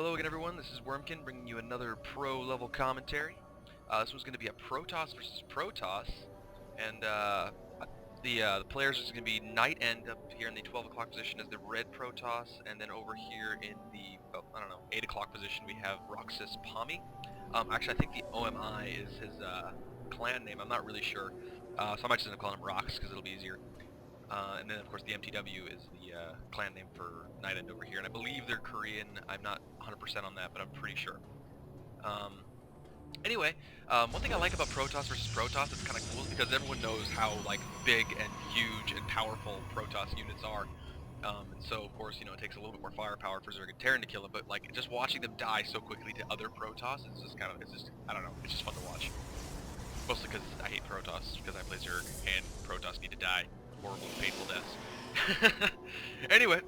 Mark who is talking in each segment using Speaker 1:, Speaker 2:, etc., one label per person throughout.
Speaker 1: Hello again everyone, this is Wormkin bringing you another pro level commentary. This one's going to be a Protoss versus Protoss, and the players are going to be mTwNightEnD up here in the 12 o'clock position as the red Protoss, and then over here in the, 8 o'clock position we have RoXKISPomi. Actually I think the OMI is his clan name, I'm not really sure, so I might just end up calling him Rox because it'll be easier. And then of course the mTW is the clan name for mTwNightEnD over here, and I believe they're Korean. I'm not 100% on that, but I'm pretty sure. Anyway, one thing I like about Protoss versus Protoss that's kind of cool is because everyone knows how big and huge and powerful Protoss units are. And so of course, it takes a little bit more firepower for Zerg and Terran to kill them, but just watching them die so quickly to other Protoss is just I don't know, it's just fun to watch. Mostly because I hate Protoss, because I play Zerg, and Protoss need to die horrible, painful deaths. Anyway,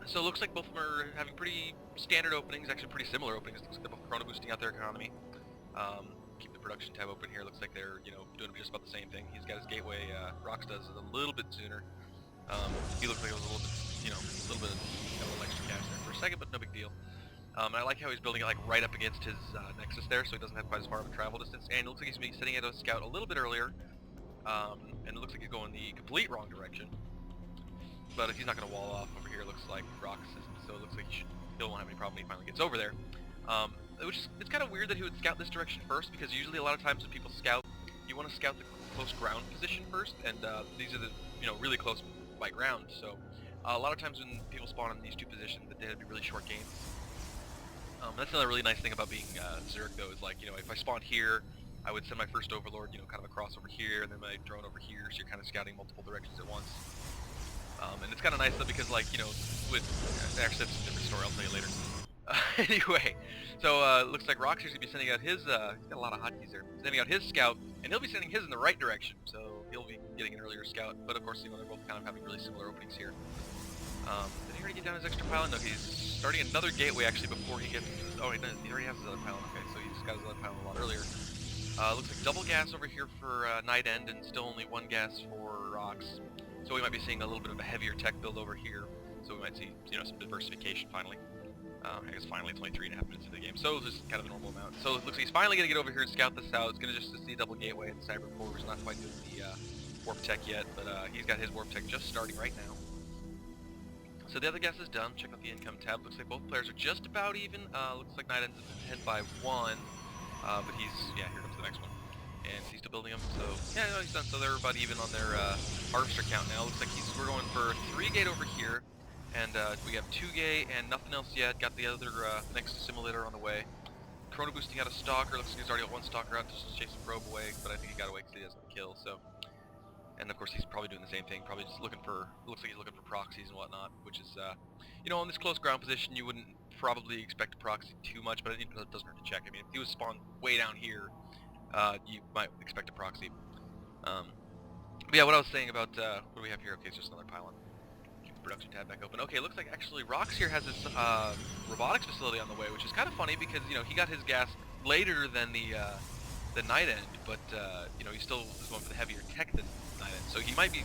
Speaker 1: so it looks like both of them are having pretty standard openings, actually pretty similar openings. Looks like they're both chrono boosting out their economy. Keep the production tab open here. Looks like they're, doing just about the same thing. He's got his gateway. Rox does it a little bit sooner. He looked like it was a little bit, a little extra cash there for a second, but no big deal. And I like how he's building it right up against his nexus there, so he doesn't have quite as far of a travel distance. And it looks like he's setting out a scout a little bit earlier. And it looks like he's going the complete wrong direction. But he's not going to wall off over here, looks like Rox is, so it looks like he'll won't have any problem when he finally gets over there. It's kind of weird that he would scout this direction first, because usually a lot of times when people scout, you want to scout the close ground position first, and these are the really close by ground, so a lot of times when people spawn in these two positions, they tend to be really short games. That's another really nice thing about being Zerg though, is if I spawned here, I would send my first overlord, kind of across over here, and then my drone over here, so you're kind of scouting multiple directions at once. And it's kind of nice though, because with actually that's a different story, I'll tell you later. Anyway, so looks like Rox is gonna be sending out his. He's got a lot of hotkeys there. Sending out his scout, and he'll be sending his in the right direction, so he'll be getting an earlier scout. But of course, they're both kind of having really similar openings here. Did he already get down his extra pylon? No, he's starting another gateway actually before he gets. Oh, he already has his other pylon. Okay, so he's got his other pylon a lot earlier. Looks like double gas over here for mTwNightEnD, and still only one gas for Rox. So we might be seeing a little bit of a heavier tech build over here. So we might see, some diversification finally. I guess finally, it's only 3.5 minutes into the game, so this is kind of a normal amount. So it looks like he's finally going to get over here and scout this out. It's going to just see double gateway, and Cyber Core is not quite doing the warp tech yet, but he's got his warp tech just starting right now. So the other gas is done. Check out the income tab. Looks like both players are just about even. Looks like mTwNightEnd's ahead by 1. But he's, here comes the next one. And he's still building them, so, no, he's done. So they're about even on their harvester count now. Looks like we're going for 3 gate over here, and we have 2 gate and nothing else yet. Got the other next simulator on the way. Chrono boosting out a stalker. Looks like he's already got 1 stalker out just to chase the probe away, but I think he got away because he doesn't kill, so. And of course he's probably doing the same thing, probably just looking for, looks like he's looking for proxies and whatnot, which is, in this close ground position you wouldn't probably expect a proxy too much, but it doesn't hurt to check. I mean, if he was spawned way down here, you might expect a proxy. But yeah, what I was saying about, what do we have here? Okay, it's just another pylon. Keep the production tab back open. Okay, looks like actually Rox here has his robotics facility on the way, which is kind of funny because, he got his gas later than the mTwNightEnD, but, he still is going for the heavier tech than mTwNightEnD. So he might be,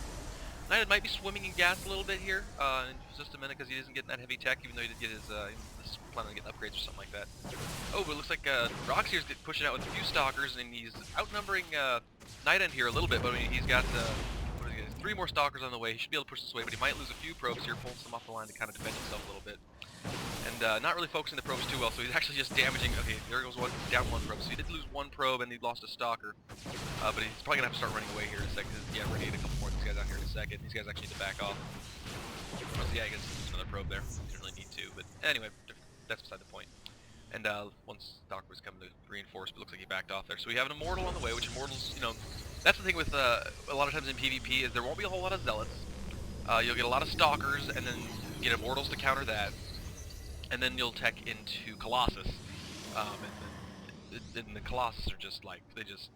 Speaker 1: mTwNightEnD might be swimming in gas a little bit here, in just a minute, because he isn't getting that heavy tech, even though he did get his, he's planning on getting upgrades or something like that. Oh, but it looks like Rox here's pushing out with a few stalkers, and he's outnumbering mTwNightEnD here a little bit, but I mean, he's got, 3 more stalkers on the way. He should be able to push this way, but he might lose a few probes here, pulls them off the line to kind of defend himself a little bit. And not really focusing the probes too well, so he's actually just damaging. Okay, there goes one, down 1 probe. So he did lose 1 probe and he lost a stalker. But he's probably gonna have to start running away here in a second. Yeah, we're gonna get a couple more of these guys out here in a second. These guys actually need to back off. So yeah, I guess there's another probe there. Didn't really need to, but anyway, that's beside the point. And once stalker was coming to reinforce, but it looks like he backed off there. So we have an immortal on the way, which immortals, that's the thing with a lot of times in PvP is there won't be a whole lot of zealots. You'll get a lot of stalkers, and then get immortals to counter that. And then you'll tech into Colossus, and the Colossus are just they just,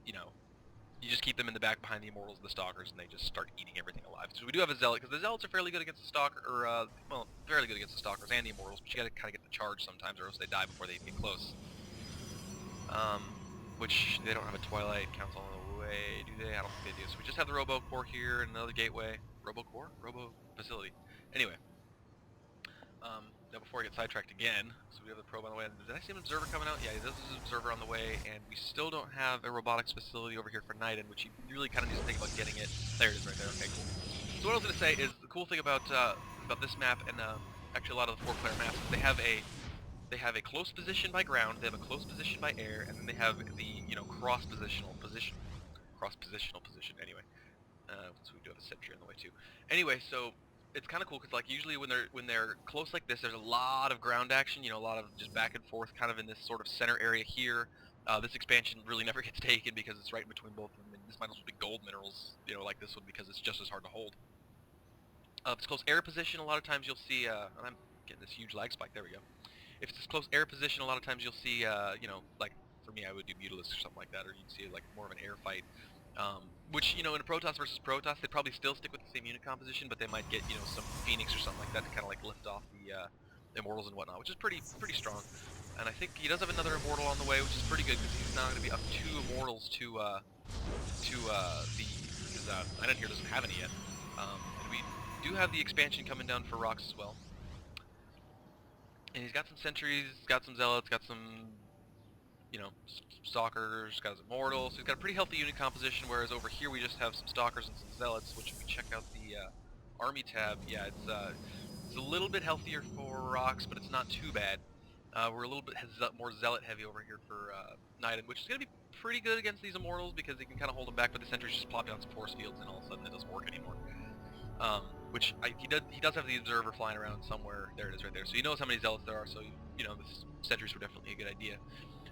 Speaker 1: you just keep them in the back behind the Immortals and the Stalkers, and they just start eating everything alive. So we do have a Zealot, because the Zealots are fairly good against the Stalker, or, well, fairly good against the Stalkers and the Immortals, but you gotta kind of get the charge sometimes, or else they die before they get close. Which, they don't have a Twilight Council on the way, do they? I don't think they do. So we just have the Robo Core here, and another gateway. Robo Core? Robo Facility. Anyway. Now before I get sidetracked again, so we have the probe on the way. Did I see an observer coming out? Yeah, there's an observer on the way, and we still don't have a robotics facility over here for NightEnD, which you really kind of need to think about getting it. There it is right there, okay, cool. So what I was going to say is, the cool thing about this map, and actually a lot of the 4-player maps, is they have a close position by ground, they have a close position by air, and then they have the, you know, cross-positional position, anyway. So we do have a sentry on the way too. Anyway, so it's kind of cool because like usually when they're close like this, there's a lot of ground action. You know, a lot of just back and forth, kind of in this sort of center area here. This expansion really never gets taken because it's right in between both of them. And this might also be gold minerals, you know, like this one because it's just as hard to hold. If it's close air position, a lot of times you'll see. And I'm getting this huge lag spike. There we go. If it's this close air position, a lot of times you'll see. You know, like for me, I would do Mutalisks or something like that, or you'd see like more of an air fight. Which, you know, in a Protoss versus Protoss, they'd probably still stick with the same unit composition, but they might get, you know, some Phoenix or something like that to kind of like lift off the Immortals and whatnot, which is pretty strong. And I think he does have another Immortal on the way, which is pretty good because he's now going to be up 2 Immortals to because NightEnD here doesn't have any yet. And we do have the expansion coming down for Rox as well. And he's got some Sentries, got some Zealots, got some, you know, Stalkers, got his Immortals, so he's got a pretty healthy unit composition, whereas over here we just have some Stalkers and some Zealots, which if we check out the Army tab, yeah, it's a little bit healthier for Rox, but it's not too bad. We're a little bit more Zealot heavy over here for NightEnD, which is going to be pretty good against these Immortals, because they can kind of hold them back, but the Sentries just plop down some force fields, and all of a sudden it doesn't work anymore. Which he does have the Observer flying around somewhere. There it is right there. So he knows how many Zealots there are, so you know, the Sentries were definitely a good idea.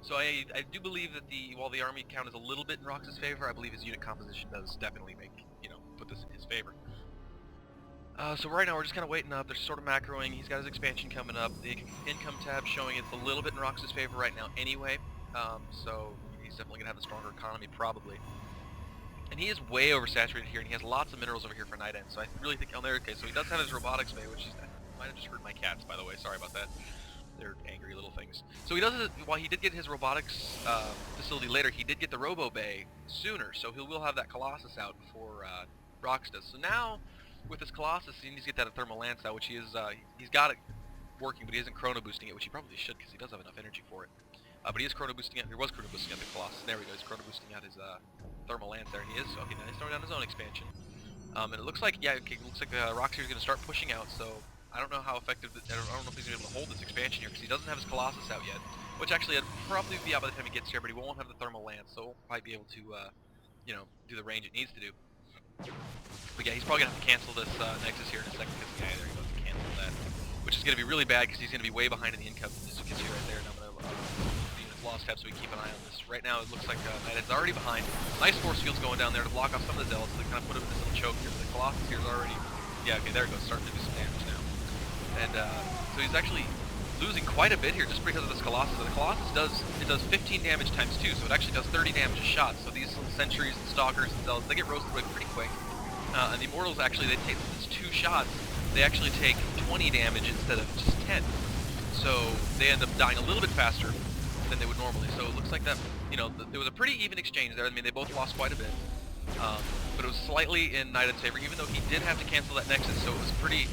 Speaker 1: So I do believe that while the army count is a little bit in Rox's favor, I believe his unit composition does definitely make, you know, put this in his favor. So right now we're just kind of waiting up. They're sort of macroing. He's got his expansion coming up. The income tab showing it's a little bit in Rox's favor right now anyway. So he's definitely going to have the stronger economy probably. And he is way oversaturated here, and he has lots of minerals over here for NightEnD. So I really think, oh there, okay, so he does have his robotics bay, which is, I might have just hurt my cats, by the way. Sorry about that. They're angry little things. So he does, while he did get his robotics facility later, he did get the Robo Bay sooner, so he will have that Colossus out before Rox does. So now, with this Colossus, he needs to get that Thermal Lance out, which he is, he's got it working, but he isn't chrono boosting it, which he probably should, because he does have enough energy for it. But he is chrono boosting it, he was chrono boosting out the Colossus, there we go, he's chrono boosting out his Thermal Lance there, and he is, okay, now he's throwing down his own expansion. And it looks like, yeah, okay, it looks like Rox here is going to start pushing out, so I don't know how effective, I don't know if he's going to be able to hold this expansion here, because he doesn't have his Colossus out yet. Which actually, it'd probably be out by the time he gets here, but he won't have the Thermal Lance, so he'll probably be able to, you know, do the range it needs to do. But yeah, he's probably going to have to cancel this Nexus here in a second, because, yeah, there he goes, cancel that. Which is going to be really bad, because he's going to be way behind in the income, as you can see right there, and I'm going to, the unit's lost tab, so we keep an eye on this. Right now, it looks like NightEnd's already behind. Nice force fields going down there to block off some of the Zealots, so they kind of put him in this little choke here. The Colossus here is already, yeah, okay, there it goes, starting to do some damage now. And so he's actually losing quite a bit here just because of this Colossus. And the Colossus does 15 damage times 2, so it actually does 30 damage a shot. So these little Sentries and Stalkers and Zealots, they get roasted away pretty quick. And the Immortals actually, they take these 2 shots, they actually take 20 damage instead of just 10. So they end up dying a little bit faster than they would normally. So it looks like that, you know, there was a pretty even exchange there. I mean, they both lost quite a bit. But it was slightly in NightEnd's favor, even though he did have to cancel that Nexus, so it was pretty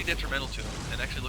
Speaker 1: detrimental to him. And actually,